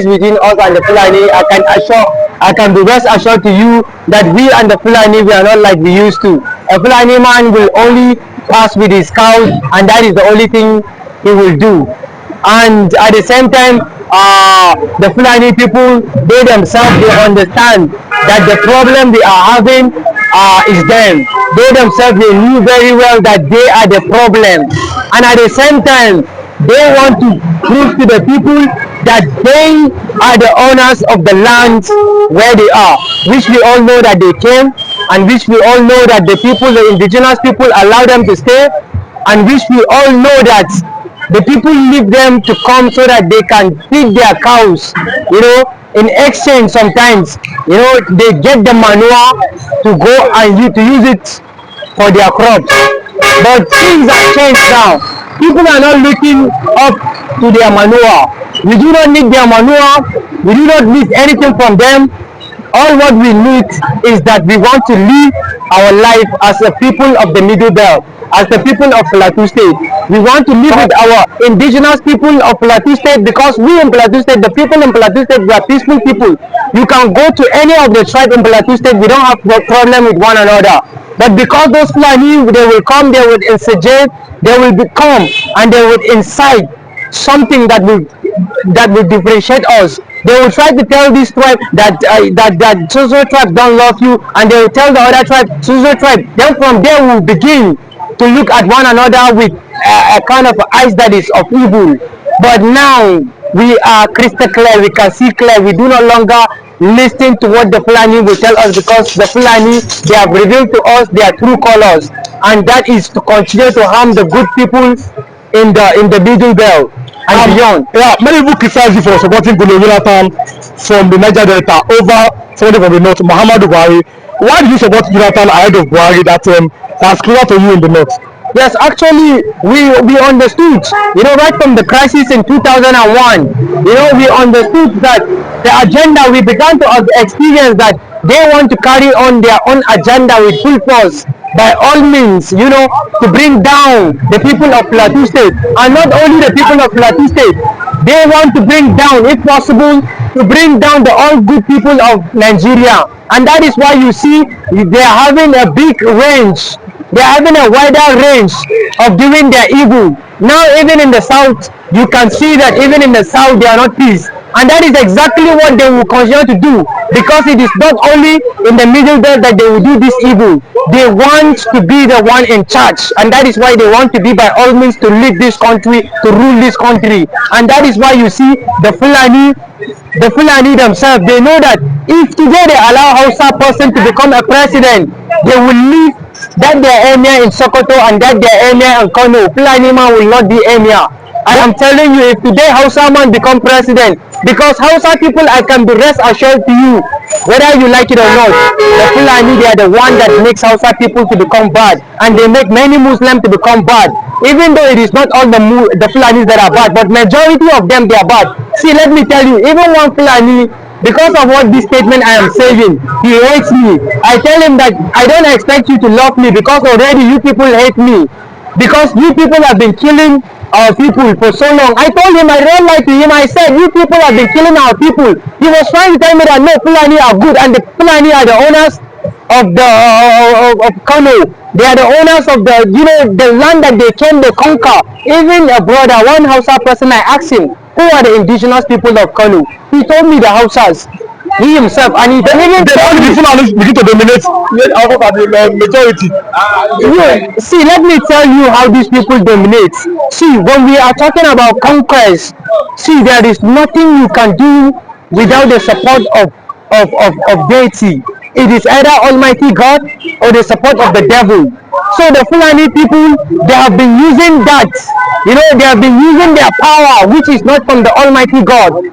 between us and the Fulani, I can be rest assured to you that we and the Fulani, we are not like we used to. A Fulani man will only pass with his cows, and that is the only thing he will do. And at the same time, the Fulani people, they themselves, they understand that the problem we are having is them. They themselves, they knew very well that they are the problem, and at the same time, they want to prove to the people that they are the owners of the land where they are, which we all know that they came, and which we all know that the people, the indigenous people, allow them to stay, and which we all know that the people leave them to come so that they can feed their cows. In exchange, sometimes they get the manure to go and to use it for their crops. But things have changed now. People are not looking up to their manure. We do not need their manure. We do not need anything from them. All what we need is that we want to live our life as a people of the Middle Belt, as the people of Plateau State. We want to live with our indigenous people of Plateau State, because we in Plateau State, the people in Plateau State, we are peaceful people. You can go to any of the tribe in Plateau State, we don't have no problem with one another. But because those Fulani, they will come, they will instigate, they will come and they will incite something that will differentiate us. They will try to tell this tribe that so tribe don't love you, and they will tell the other tribe so tribe. Then from there we will begin to look at one another with a kind of eyes that is of evil. But now we are crystal clear. We can see clear. We do no longer listen to what the Fulani will tell us, because the Fulani, they have revealed to us their true colors, and that is to continue to harm the good people in the Middle Belt and beyond. Yeah, many people criticize you for supporting Jonathan from the Niger Delta over somebody from the north, Muhammadu Buhari. Why did you support Jonathan ahead of Buhari that that's clear to you in the north? Yes, actually, we understood, right from the crisis in 2001, we understood that the agenda, we began to experience that they want to carry on their own agenda with full force, by all means, to bring down the people of Plateau State. And not only the people of Plateau State, they want to bring down, if possible, to bring down the all good people of Nigeria. And that is why you see they are having a big range. They are having a wider range of doing their evil. Now even in the south, you can see that even in the south they are not peace. And that is exactly what they will continue to do, because it is not only in the Middle Belt that they will do this evil. They want to be the one in charge, and that is why they want to be by all means to lead this country, to rule this country. And that is why you see the Fulani themselves, they know that if today they allow Hausa person to become a president, they will leave that their emir in Sokoto and that their emir in Kano. Fulani man will not be emir. I am telling you, if today Hausa man become president, because Hausa people, I can be rest assured to you, whether you like it or not, the Fulani, they are the one that makes Hausa people to become bad, and they make many Muslims to become bad. Even though it is not all the Fulanis that are bad, but majority of them, they are bad. See, let me tell you, even one Fulani, because of what this statement I am saying, he hates me. I tell him that I don't expect you to love me, because already you people hate me, because you people have been killing our people for so long. I told him, I don't lie to him, I said, you people have been killing our people. He was trying to tell me that no, Fulani are good, and the Fulani are the owners of of Kano. They are the owners of the land that they came, they conquer. Even a brother, one Hausa person, I asked him, who are the indigenous people of Kano? He told me the Hausas. He himself, and he even told me Fulani begin to dominate the majority. See, let me tell you how these people dominate. See, when we are talking about conquest, see, there is nothing you can do without the support of deity. It is either Almighty God or the support of the devil. So the Fulani people, they have been using that, they have been using their power, which is not from the Almighty God.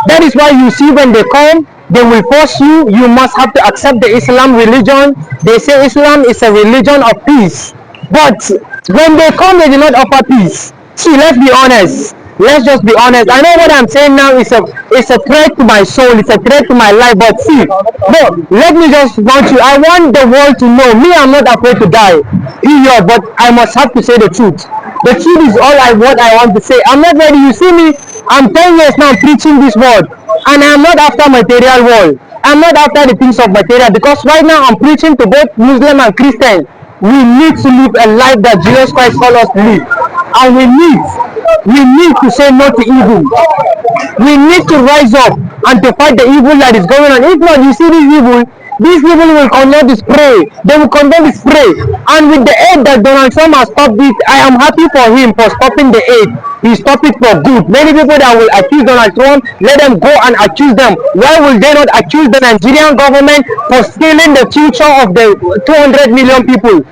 That is why you see when they come, they will force you, you must have to accept the Islam religion. They say Islam is a religion of peace. But when they come, they do not offer peace. See, let's be honest. Let's just be honest. I know what I'm saying now is a threat to my soul, it's a threat to my life, but see, no, let me just want you, I want the world to know, me, I'm not afraid to die, but I must have to say the truth. The truth is all what I want to say. I'm not ready. You see me, I'm 10 years now preaching this word. And I'm not after material world. I'm not after the things of material, because right now I'm preaching to both Muslim and Christian. We need to live a life that Jesus Christ called us to live. And we need to say no to evil. We need to rise up and to fight the evil that is going on. If not, you see this evil will continue to spray. They will continue to spray. And with the aid that Donald Trump has stopped it, I am happy for him for stopping the aid. He stopped it for good. Many people that will accuse Donald Trump, let them go and accuse them. Why will they not accuse the Nigerian government for stealing the future of the 200 million people?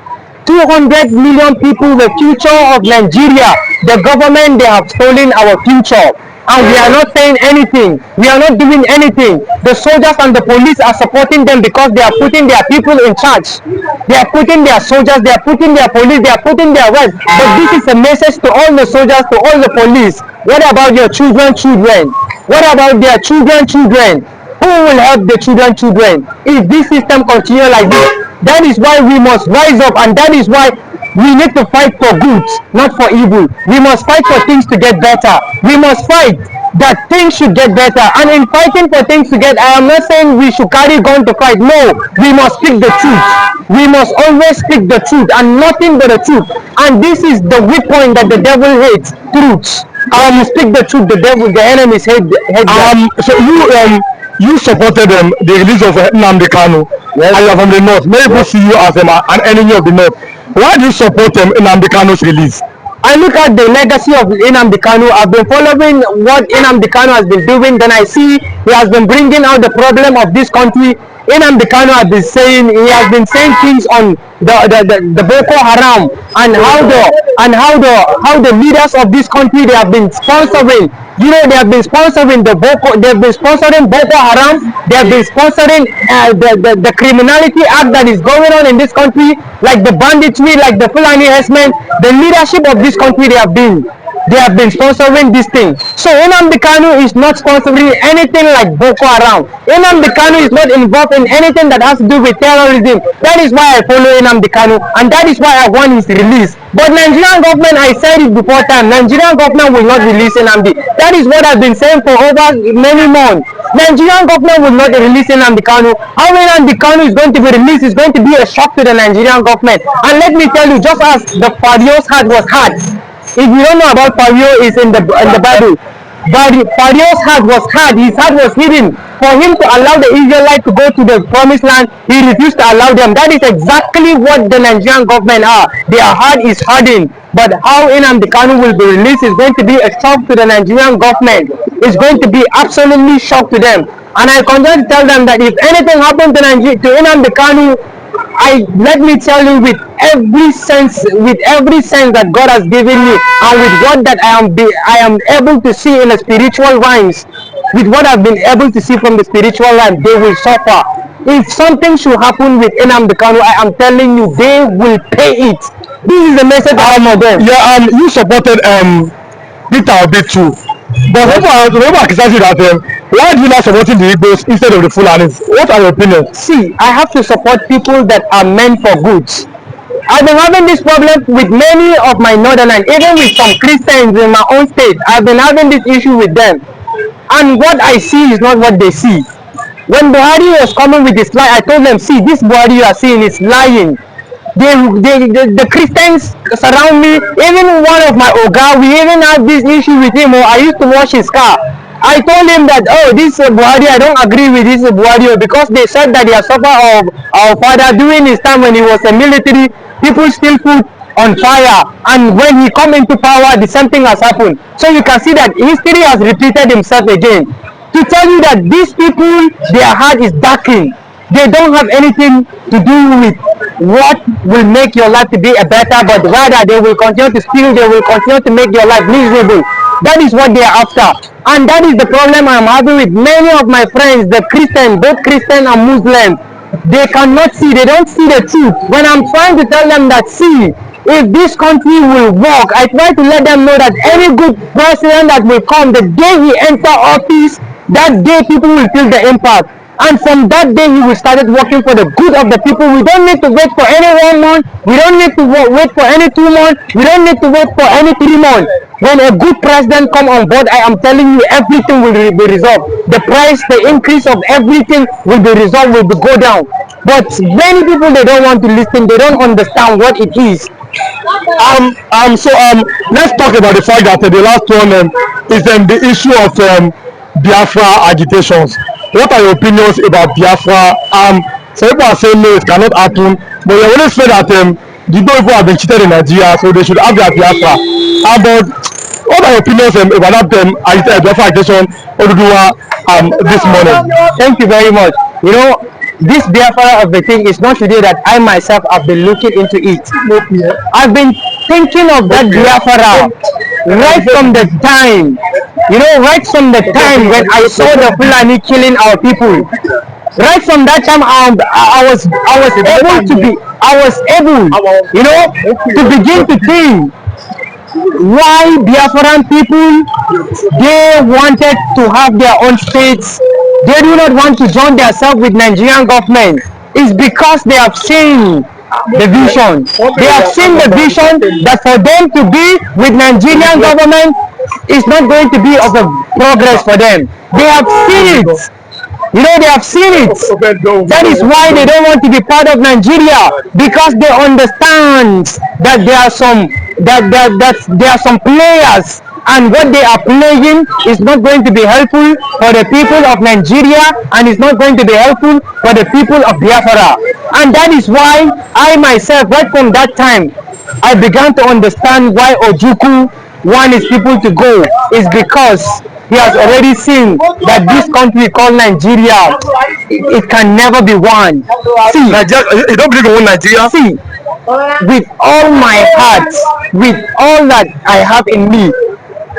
200 million people, the future of Nigeria. The government, they have stolen our future. And we are not saying anything. We are not doing anything. The soldiers and the police are supporting them because they are putting their people in charge. They are putting their soldiers, they are putting their police, they are putting their rights. But this is a message to all the soldiers, to all the police. What about your children? What about their children? Who will help the children if this system continue like this? That is why we must rise up, and that is why we need to fight for good, not for evil. We must fight for things to get better. We must fight that things should get better. And in fighting for things to get, I am not saying we should carry gun to fight. No, we must speak the truth. We must always speak the truth and nothing but the truth. And this is the weak point that the devil hates, truth. Speak the truth, the enemies hate that. So you supported the release of Nnamdi Kanu, yes, and you are from the north. Many people see you as an enemy of the north. Why do you support Nnamdi Kanu's release? I look at the legacy of Nnamdi Kanu. I've been following what Nnamdi Kanu has been doing. Then I see he has been bringing out the problem of this country. Nnamdi Kanu has been saying things on the Boko Haram and how the leaders of this country, they have been sponsoring. They have been sponsoring they've been sponsoring Boko Haram. They have been sponsoring the criminality act that is going on in this country, like the banditry, like the Fulani herdsmen. The leadership of this country, they have been sponsoring this thing. So Nnamdi Kanu is not sponsoring anything like Boko Haram. Nnamdi Kanu is not involved in anything that has to do with terrorism. That is why I follow Nnamdi Kanu, and that is why I want his release. But Nigerian government, I said it before time, Nigerian government will not release Nnamdi. That is what I've been saying for over many months. Nigerian government will not release Nnamdi Kanu. How Nnamdi Kanu is going to be released is going to be a shock to the Nigerian government. And let me tell you, just as the Pharaoh's heart was hard. If you don't know about Pharaoh, is in the Bible. But Pharaoh's heart was hard. His heart was hidden. For him to allow the Israelites to go to the promised land, he refused to allow them. That is exactly what the Nigerian government are. Their heart is hardened. But how Nnamdi Kanu will be released is going to be a shock to the Nigerian government. It's going to be absolutely shock to them. And I continue to tell them that if anything happens to Nnamdi Kanu, let me tell you, with every sense that God has given me, and with what that I am able to see in the spiritual realms, with what I've been able to see from the spiritual realm, they will suffer. If something should happen with Nnamdi Kanu, I am telling you, they will pay it. This is the message I have for them. Yeah, you supported Peter Obi too. But remember criticizing that why do you not supporting the Igbos instead of the Fulanis? What are your opinions? See, I have to support people that are meant for good. I've been having this problem with many of my northern and even with some Christians in my own state. I've been having this issue with them. And what I see is not what they see. When Buhari was coming with this lie, I told them, see, this Buhari you are seeing is lying. The Christians surround me. Even one of my Oga, we even had this issue with him. I used to wash his car. I told him that, this Buhari, I don't agree with this Buhari, because they said that he has suffered of our father during his time when he was a military. People still put on fire, and when he come into power, the same thing has happened. So you can see that history has repeated himself again. To tell you that these people, their heart is darkened. They don't have anything to do with what will make your life to be a better, but rather they will continue to steal, they will continue to make your life miserable. That is what they are after. And that is the problem I'm having with many of my friends, the Christians, both Christian and Muslim. They cannot see, they don't see the truth. When I'm trying to tell them that, see, if this country will work, I try to let them know that any good president that will come, the day he enter office, that day people will feel the impact. And from that day, we started working for the good of the people. We don't need to wait for any 1 month. We don't need to wait for any 2 months. We don't need to wait for any 3 months. When a good president come on board, I am telling you, everything will be resolved. The price, the increase of everything will be resolved, will be go down. But many people, they don't want to listen. They don't understand what it is. Let's talk about the fact that the last one is the issue of Biafra agitations. What are your opinions about Biafra? Some people are saying no, it cannot happen, but you always say that the people have been cheated in Nigeria, so they should have their Biafra. But what are your opinions about that Biafra agitation this morning? Thank you very much. You know, this Biafra of the thing is not today that I myself have been looking into it. I've been thinking of that Biafra right from the time, right from the time when I saw the Fulani killing our people. Right from that time, I was able, to begin to think why Biafran people, they wanted to have their own states. They do not want to join themselves with Nigerian government. It's because they have seen the vision. They have seen the vision that for them to be with Nigerian government is not going to be of a progress for them. They have seen it. They have seen it. That is why they don't want to be part of Nigeria, because they understand that there are some players, and what they are playing is not going to be helpful for the people of Nigeria, and is not going to be helpful for the people of Biafra. And that is why I myself, right from that time, I began to understand why Ojukwu wants his people to go. Is because he has already seen that this country called Nigeria, it can never be one. See, you don't believe in Nigeria? See, with all my heart, with all that I have in me,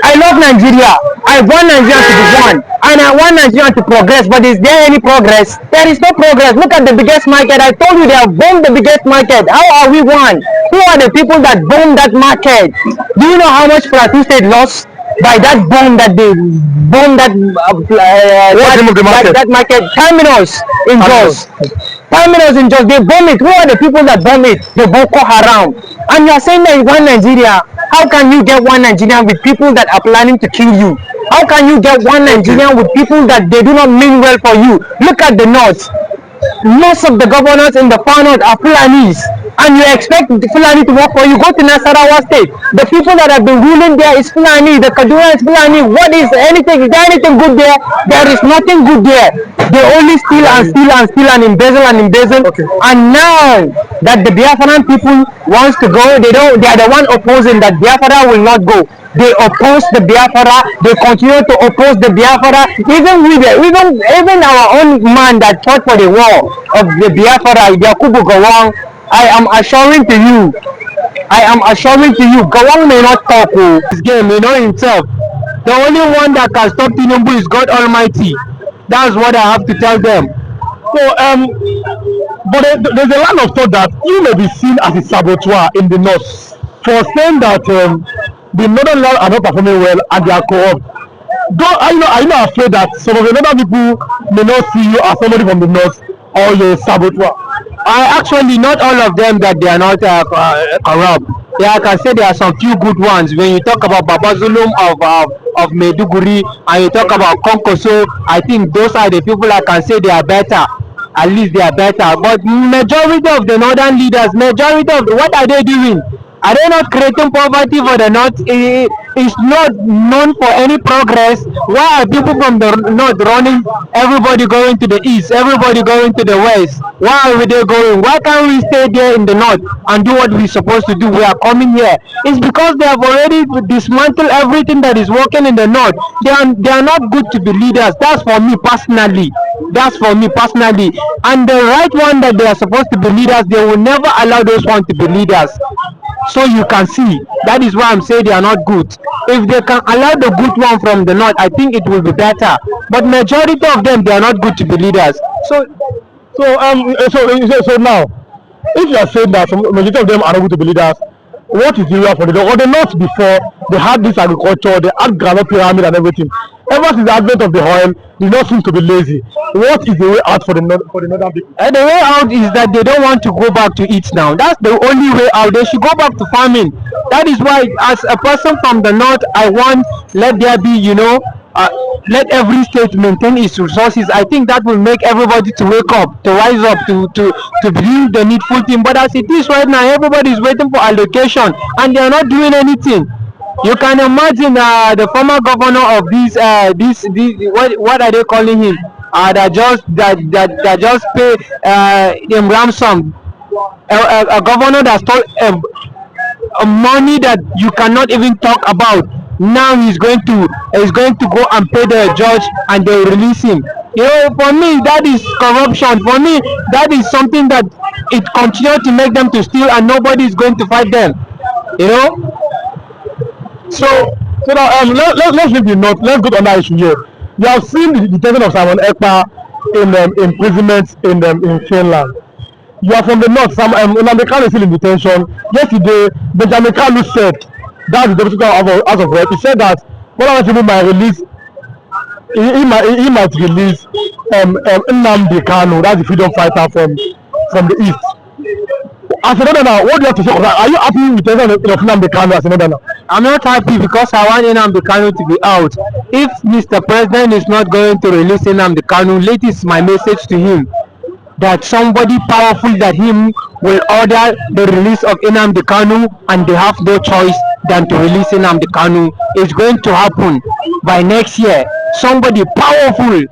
I love Nigeria. I want Nigeria to be one, and I want Nigeria to progress. But is there any progress? There is no progress. Look at the biggest market. I told you they have bombed the biggest market. How are we one? Who are the people that bombed that market? Do you know how much Plateau State lost by that bomb that they bombed that market? Terminals in Jos. Terminals in Jos. They bomb it. Who are the people that bomb it? The Boko Haram. And you are saying that you want Nigeria. How can you get one Nigerian with people that are planning to kill you? How can you get one Nigerian with people that they do not mean well for you? Look at the north. Most of the governors in the far north are Fulanis, and you expect the Fulani to work for you. Go to Nasarawa State. The people that have been ruling there is Fulani. The Kaduna is Fulani. What is anything? Is there anything good there? There is nothing good there. They only steal and steal and steal and embezzle and embezzle. Okay. And now that the Biafran people wants to go, they are the one opposing that Biafra will not go. They oppose the Biafra. They continue to oppose the Biafra. Even our own man that fought for the war of the Biafra, Yakubu Gowon, I am assuring to you, Gowon may not talk this game, himself. The only one that can stop Tinubu is God Almighty. That's what I have to tell them. So, but there's a lot of thought that you may be seen as a saboteur in the north for saying that the northern laws are not performing well and they are corrupt. Are you not afraid that some of the northern people may not see you as somebody from the north or you're a saboteur? Actually, not all of them that they are not corrupt. Yeah, I can say there are some few good ones. When you talk about Baba Zulum of Maiduguri, and you talk about Konkoso, I think those are the people I can say they are better. At least they are better. But majority of the northern leaders, what are they doing? Are they not creating poverty for the north? It's not known for any progress. Why are people from the north running? Everybody going to the east, everybody going to the west. Why are they going? Why can't we stay there in the north and do what we're supposed to do? We are coming here. It's because they have already dismantled everything that is working in the north. They are not good to be leaders. That's for me personally. And the right one that they are supposed to be leaders, they will never allow those ones to be leaders. So you can see, that is why I'm saying they are not good. If they can allow the good one from the north, I think it will be better. But majority of them, they are not good to be leaders. So now, if you are saying that majority of them are not good to be leaders, what is the area for the north? Or the north before they had this agriculture, they had granite pyramid and everything. Ever since the advent of the oil, the north seems to be lazy. What is the way out for the northern people? And the way out is that they don't want to go back to it now. That's the only way out. They should go back to farming. That is why, as a person from the north, I want, let there be, let every state maintain its resources. I think that will make everybody to wake up, to rise up, to bring the needful thing. But as it is right now, everybody is waiting for allocation, and they are not doing anything. You can imagine the former governor of this what are they calling him? That just pay him ransom. A governor that stole money that you cannot even talk about. Now he's going to go and pay the judge, and they will release him. For me, that is corruption. For me, that is something that it continues to make them to steal, and nobody is going to fight them. You know. So now let's leave the north. Let's go to another issue here. You have seen the detention of Simon Ekpa in imprisonment in Finland. You are from the north. Nnamdi Kanu is still in detention. Yesterday, Benjamin Kalu said, that's the deputy House of Rep. He said that Bola Tinubu might release. He might release Nnamdi Kanu, that's the freedom fighter from the east. As a northerner, what do you have to say? Are you happy with the detention of Nnamdi Kanu as a northerner? I'm not happy because I want Nnamdi Kanu to be out. If Mr. President is not going to release Nnamdi Kanu, it is my message to him that somebody powerful that him will order the release of Nnamdi Kanu, and they have no choice than to release Nnamdi Kanu. It's going to happen by next year. Somebody powerful,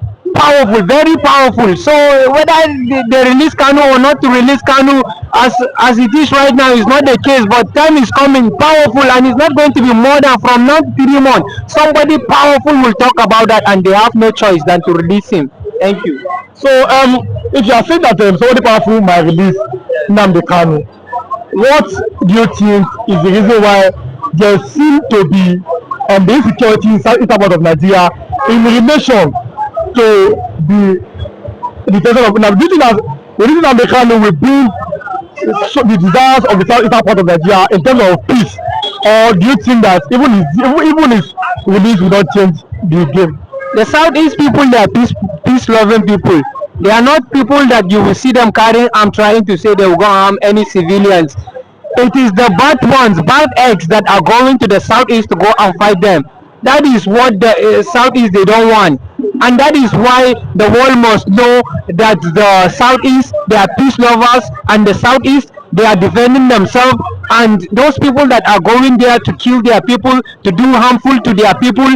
very powerful. So whether they release Kanu or not to release Kanu, as it is right now, is not the case. But time is coming, powerful, and it's not going to be more than from now to 3 months. Somebody powerful will talk about that, and they have no choice than to release him. Thank you. So if you are saying that somebody powerful might release Nnamdi Kanu, what do you think is the reason why there seems to be the insecurity in southeastern part of Nigeria in relation to the detention of Nnamdi? Do you think that releasing Nnamdi Kanu will bring the desires of the southeastern part of Nigeria in terms of peace, or do you think that even his release will not change the game? The southeast people, they are peace-loving people. They are not people that you will see them carrying arms trying to say they will go harm any civilians. It is the bad ones, bad eggs that are going to the southeast to go and fight them. That is what the southeast they don't want. And that is why the world must know that the southeast, they are peace lovers, and the southeast, they are defending themselves. And those people that are going there to kill their people, to do harmful to their people,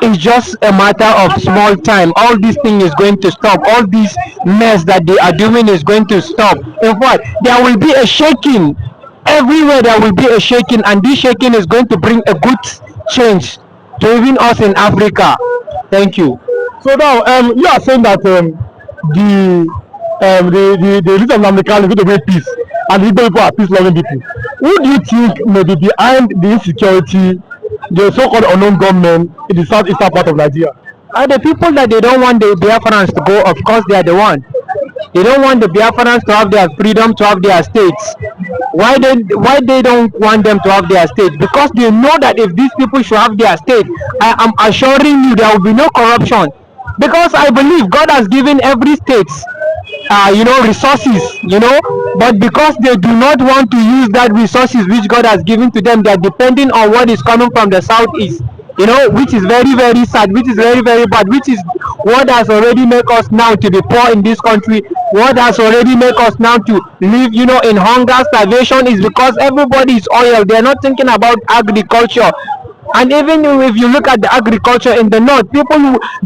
is just a matter of small time. All this thing is going to stop. All this mess that they are doing is going to stop. In fact, there will be a shaking everywhere. There will be a shaking, and this shaking is going to bring a good change to even us in Africa. Thank you. So now you are saying that the release of Nnamdi Kanu is going to bring peace, and the people are peace-loving people. Who do you think may be behind the insecurity, the so-called unknown government in the southeastern part of Nigeria? The people that they don't want the Biafrans to go, of course they are the one. They don't want the Biafrans to have their freedom, to have their states. Why they don't want them to have their states? Because they know that if these people should have their state, I am assuring you there will be no corruption. Because I believe God has given every state resources, but because they do not want to use that resources which God has given to them, they are depending on what is coming from the southeast, which is very, very sad, which is very, very bad, which is what has already made us now to be poor in this country. What has already made us now to live, in hunger, starvation, is because everybody is oil. They are not thinking about agriculture. And even if you look at the agriculture in the north, they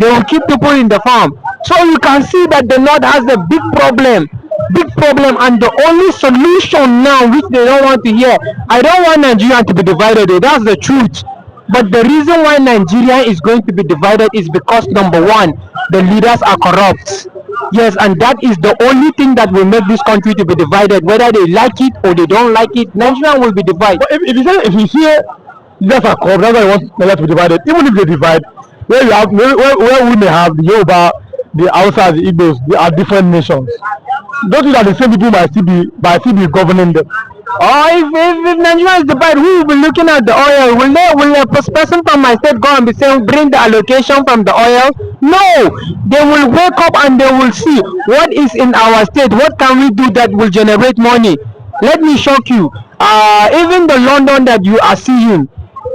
will keep people in the farm. So you can see that the north has a big problem, and the only solution now, which they don't want to hear, I don't want Nigeria to be divided, that's the truth. But the reason why Nigeria is going to be divided is because, number one, the leaders are corrupt. Yes, and that is the only thing that will make this country to be divided. Whether they like it or they don't like it, Nigeria will be divided. But if you hear leaders are corrupt, that's why I want Nigeria to be divided. Even if they divide, where we may have the Yoruba, the Hausa, the Igbos, they are different nations. Don't you that the same people might still be governing them? Or if Nigeria is divided, who will be looking at the oil? Will a person from my state go and be saying bring the allocation from the oil? No, they will wake up and they will see what is in our state. What can we do that will generate money? Let me shock you. Even the London that you are seeing,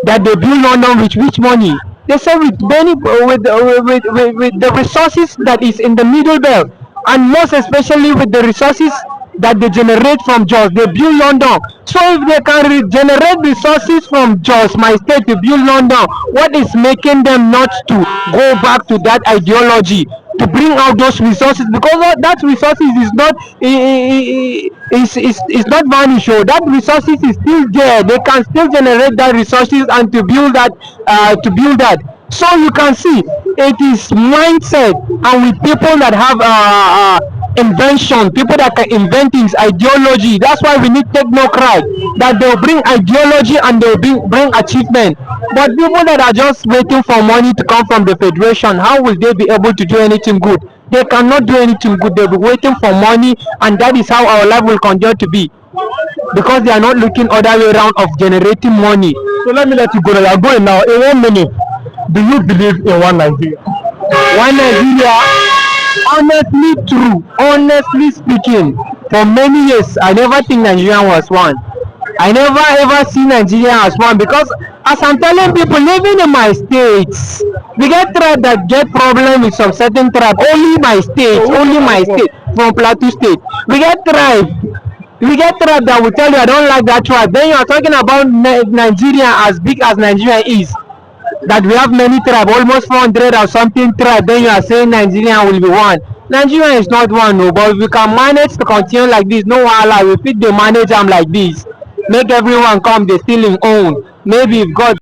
that they build London with which money? They say with many with the resources that is in the middle belt, and most especially with the resources that they generate from Jos, they build London. So if they can generate resources from Jos, my state, to build London, what is making them not to go back to that ideology? To bring out those resources, because that resources is not is not vanished. Oh, that resources is still there. They can still generate that resources and to build that so you can see it is mindset, and with people that have invention, people that can invent things, ideology. That's why we need technocrat, that they'll bring ideology and they'll bring achievement. But people that are just waiting for money to come from the federation, how will they be able to do anything good? They cannot do anything good. They'll be waiting for money, and that is how our life will continue to be, because they are not looking other way around of generating money. So let me let you go now. You are going now. In 1 minute, do you believe in one Nigeria? One Nigeria, honestly true, honestly speaking, for many years I never think Nigeria was one. I never ever see Nigeria as one, because as I'm telling people living in my states, we get tribe that get problem with some certain tribe. Only my state, from Plateau State. We get tribe that will tell you I don't like that tribe. Then you are talking about Nigeria, as big as Nigeria is, that we have many tribes, almost 400 or something tribe. Then you are saying Nigeria will be one. Nigeria is not one, no. But if we can manage to continue like this, no wahala, we fit dey manage am like this. Make everyone come, dey still im own. Maybe if God